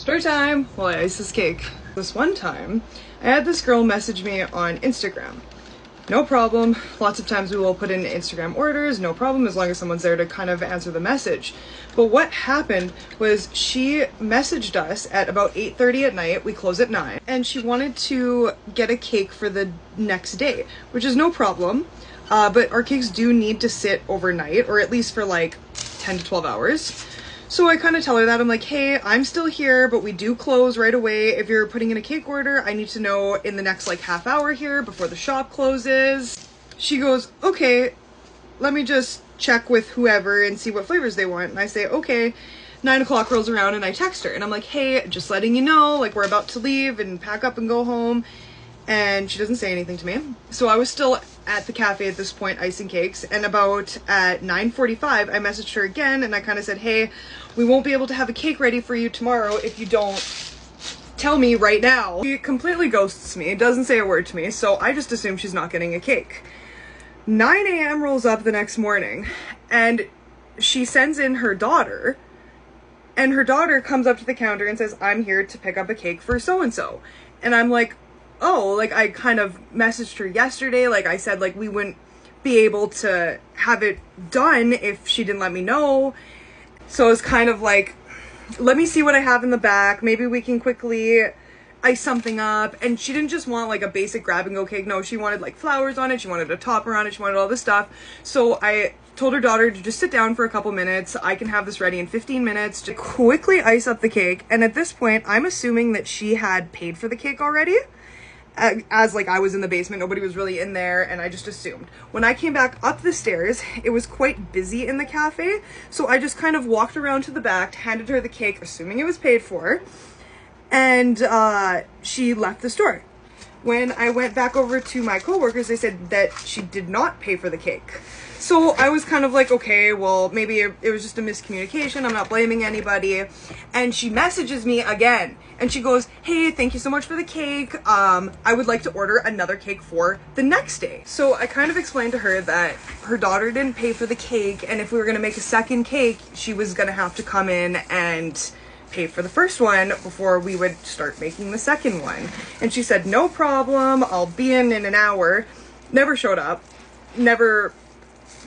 Story time while I ice this cake. This one time, I had this girl message me on Instagram. No problem. Lots of times we will put in Instagram orders, no problem, as long as someone's there to kind of answer the message. But what happened was she messaged us at about 8:30 at night, we close at 9, and she wanted to get a cake for the next day, which is no problem. But our cakes do need to sit overnight, or at least for like 10 to 12 hours. So I kind of tell her that. I'm like, hey, I'm still here, but we do close right away. If you're putting in a cake order, I need to know in the next like half hour here before the shop closes. She goes, okay, let me just check with whoever and see what flavors they want. And I say, okay. 9 o'clock rolls around and I text her and I'm like, hey, just letting you know, like we're about to leave and pack up and go home. And she doesn't say anything to me. So I was still at the cafe at this point icing cakes, and about at 9:45 I messaged her again and I kind of said, hey, we won't be able to have a cake ready for you tomorrow if you don't tell me right now. She completely ghosts me, doesn't say a word to me, so I just assume she's not getting a cake. 9 a.m. rolls up the next morning and she sends in her daughter, and her daughter comes up to the counter and says, I'm here to pick up a cake for so-and-so. And I'm like, oh, like I kind of messaged her yesterday, like I said, like we wouldn't be able to have it done if she didn't let me know. So it's kind of like, let me see what I have in the back, maybe we can quickly ice something up. And she didn't just want like a basic grab and go cake, no, she wanted like flowers on it, she wanted a topper on it, she wanted all this stuff. So I told her daughter to just sit down for a couple minutes, I can have this ready in 15 minutes, to quickly ice up the cake. And at this point, I'm assuming that she had paid for the cake already. As like I was in the basement, nobody was really in there, and I just assumed. When I came back up the stairs, it was quite busy in the cafe, so I just kind of walked around to the back, handed her the cake, assuming it was paid for, and she left the store. When I went back over to my coworkers, they said that she did not pay for the cake. So I was kind of like, okay, well, maybe it was just a miscommunication. I'm not blaming anybody. And she messages me again and she goes, hey, thank you so much for the cake. I would like to order another cake for the next day. So I kind of explained to her that her daughter didn't pay for the cake, and if we were going to make a second cake, she was going to have to come in and pay for the first one before we would start making the second one. And she said, no problem, I'll be in an hour. Never showed up, never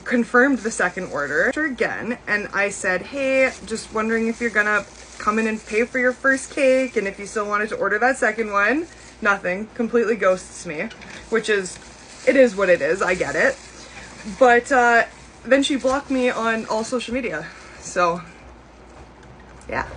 confirmed the second order again. And I said, hey, just wondering if you're gonna come in and pay for your first cake and if you still wanted to order that second one. Nothing. Completely ghosts me, which is, it is what it is, I get it. But then she blocked me on all social media, so yeah.